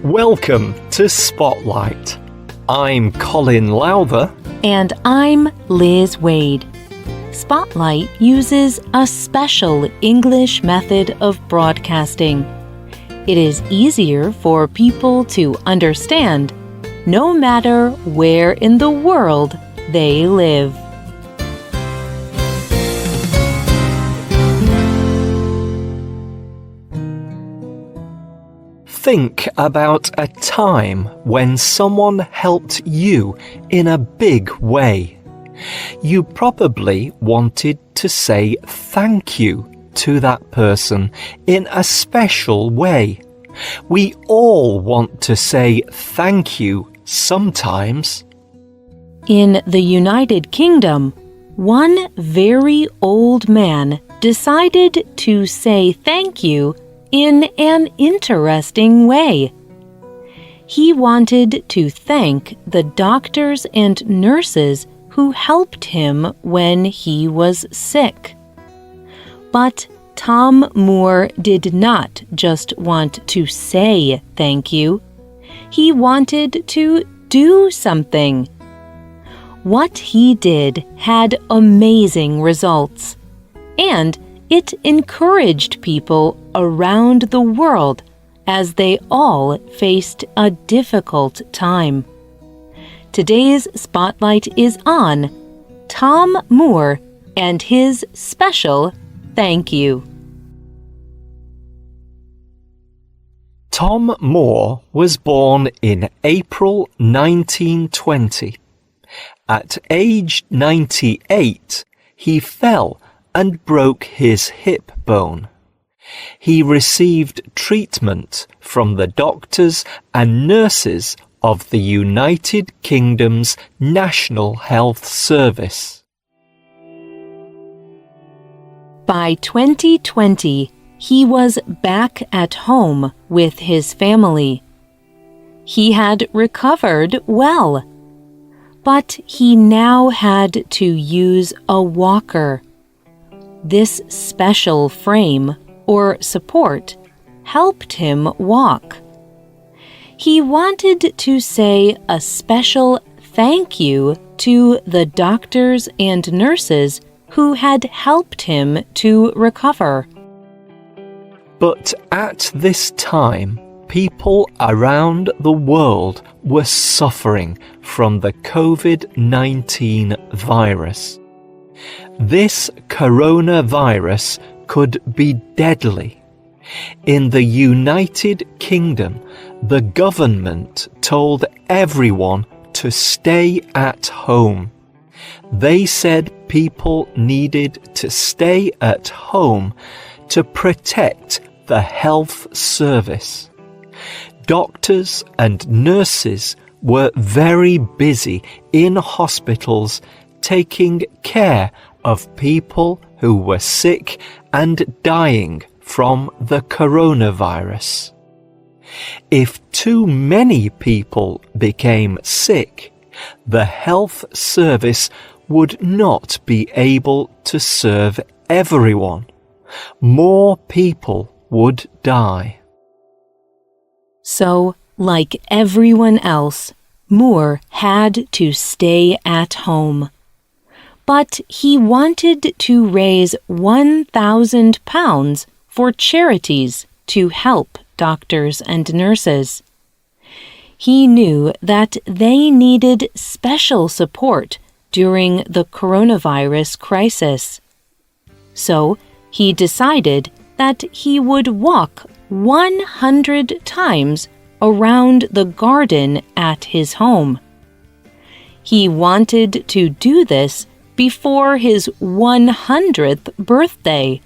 Welcome to Spotlight. I'm Colin Lowther. And I'm Liz Wade. Spotlight uses a special English method of broadcasting. It is easier for people to understand, no matter where in the world they live. Think about a time when someone helped you in a big way. You probably wanted to say thank you to that person in a special way. We all want to say thank you sometimes. In the United Kingdom, one very old man decided to say thank you in an interesting way. He wanted to thank the doctors and nurses who helped him when he was sick. But Tom Moore did not just want to say thank you. He wanted to do something. What he did had amazing results, and it encouraged people around the world as they all faced a difficult time. Today's Spotlight is on Tom Moore and his special thank you. Tom Moore was born in April 1920. At age 98, he fell and broke his hip bone. He received treatment from the doctors and nurses of the United Kingdom's National Health Service. By 2020, he was back at home with his family. He had recovered well, but he now had to use a walker. This special frame or support helped him walk. He wanted to say a special thank you to the doctors and nurses who had helped him to recover. But at this time, people around the world were suffering from the COVID-19 virus. This coronavirus could be deadly. In the United Kingdom, the government told everyone to stay at home. They said people needed to stay at home to protect the health service. Doctors and nurses were very busy in hospitals taking care of people who were sick and dying from the coronavirus. If too many people became sick, the health service would not be able to serve everyone. More people would die. So, like everyone else, Moore had to stay at home. But he wanted to raise £1,000 for charities to help doctors and nurses. He knew that they needed special support during the coronavirus crisis. So he decided that he would walk 100 times around the garden at his home. He wanted to do this before his 100th birthday.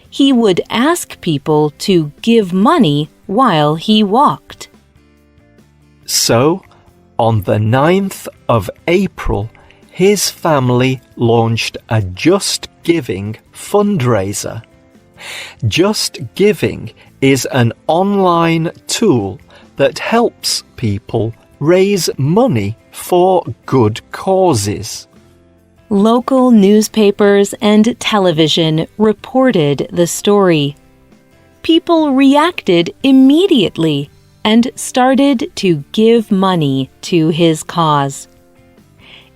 He would ask people to give money while he walked. So, on the 9th of April, his family launched a Just Giving fundraiser. Just Giving is an online tool that helps people raise money for good causes. Local newspapers and television reported the story. People reacted immediately and started to give money to his cause.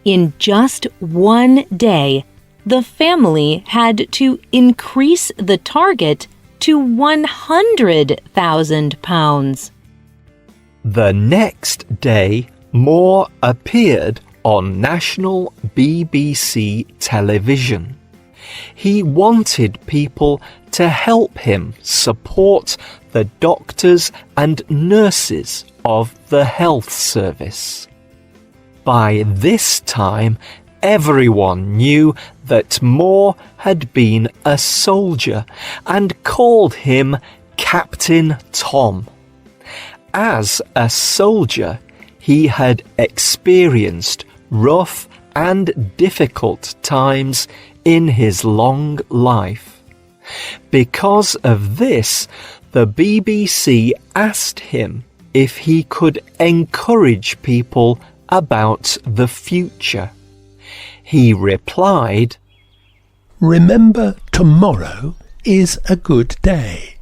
In just one day, the family had to increase the target to £100,000. The next day, more appeared on national BBC television. He wanted people to help him support the doctors and nurses of the health service. By this time, everyone knew that Moore had been a soldier and called him Captain Tom. As a soldier, he had experienced rough and difficult times in his long life. Because of this, the BBC asked him if he could encourage people about the future. He replied, "Remember, tomorrow is a good day.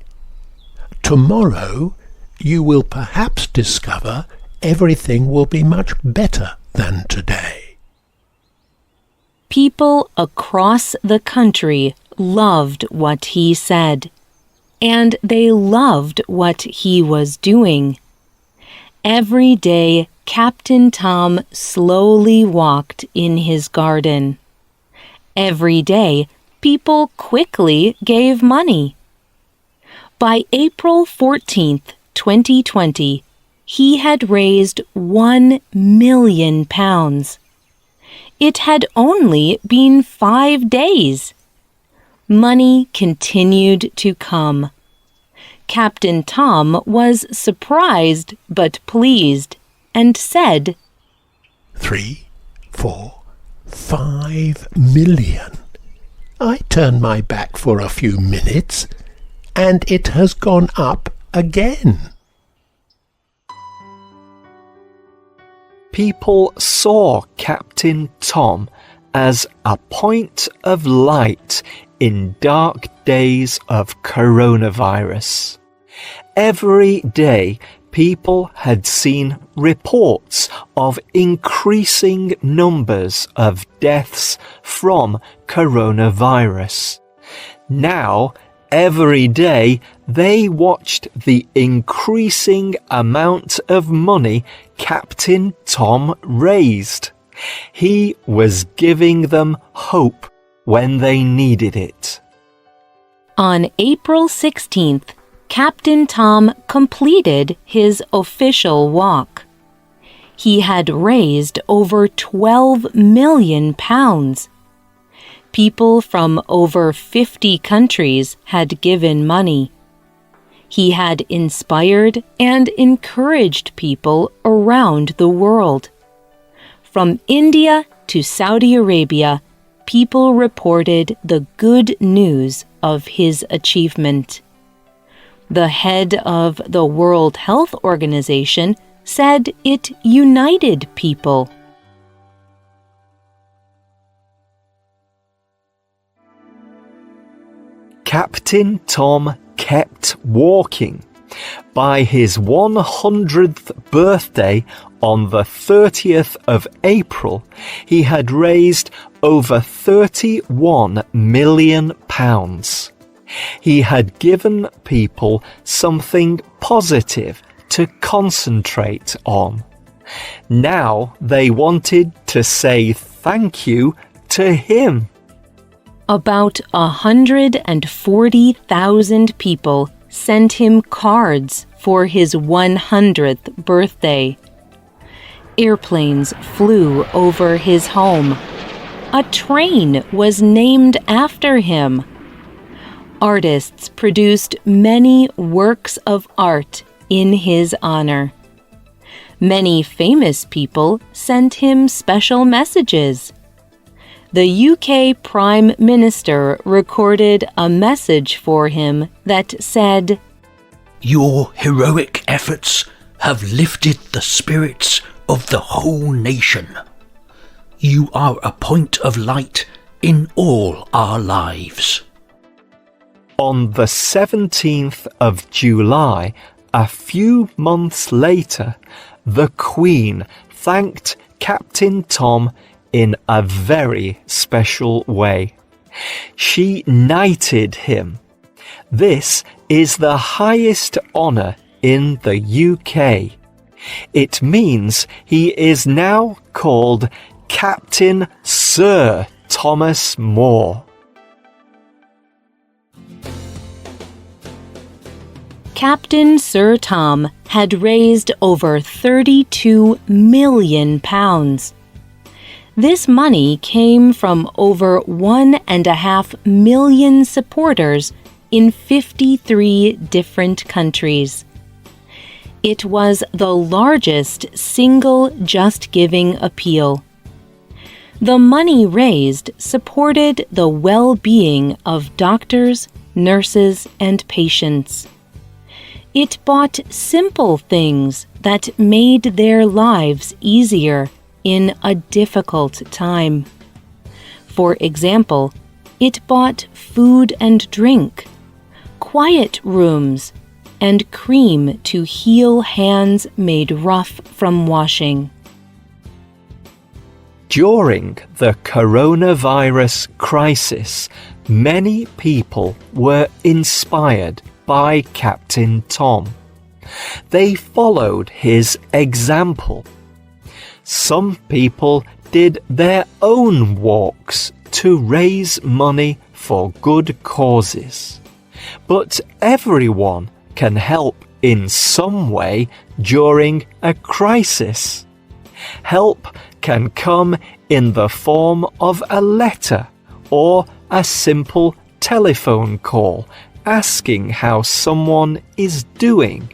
Tomorrow you will perhaps discover everything will be much better than today." People across the country loved what he said, and they loved what he was doing. Every day, Captain Tom slowly walked in his garden. Every day, people quickly gave money. By April 14th, 2020, he had raised £1 million. It had only been 5 days. Money continued to come. Captain Tom was surprised but pleased and said, 3, 4, 5 million. I turned my back for a few minutes, and it has gone up again. People saw Captain Tom as a point of light in dark days of coronavirus. Every day, people had seen reports of increasing numbers of deaths from coronavirus. Now, every day, they watched the increasing amount of money Captain Tom raised. He was giving them hope when they needed it. On April 16th, Captain Tom completed his official walk. He had raised over £12 million. People from over 50 countries had given money. He had inspired and encouraged people around the world. From India to Saudi Arabia, people reported the good news of his achievement. The head of the World Health Organization said it united people. Captain Tom kept walking. By his 100th birthday on the 30th of April, he had raised over £31 million. He had given people something positive to concentrate on. Now they wanted to say thank you to him. About 140,000 people sent him cards for his 100th birthday. Airplanes flew over his home. A train was named after him. Artists produced many works of art in his honor. Many famous people sent him special messages. The UK Prime Minister recorded a message for him that said, "Your heroic efforts have lifted the spirits of the whole nation. You are a point of light in all our lives." On the 17th of July, A few months later, the Queen thanked Captain Tom in a very special way. She knighted him. This is the highest honour in the UK. It means he is now called Captain Sir Thomas More. Captain Sir Tom had raised over £32 million. This money came from over 1.5 million supporters in 53 different countries. It was the largest single Just Giving appeal. The money raised supported the well-being of doctors, nurses, and patients. It bought simple things that made their lives easier in a difficult time. For example, it bought food and drink, quiet rooms, and cream to heal hands made rough from washing. During the coronavirus crisis, many people were inspired by Captain Tom. They followed his example. Some people did their own walks to raise money for good causes. But everyone can help in some way during a crisis. Help can come in the form of a letter or a simple telephone call asking how someone is doing.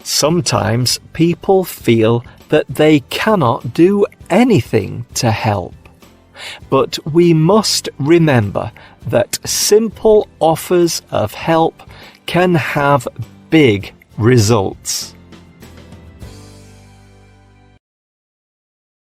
Sometimes people feel that they cannot do anything to help. But we must remember that simple offers of help can have big results.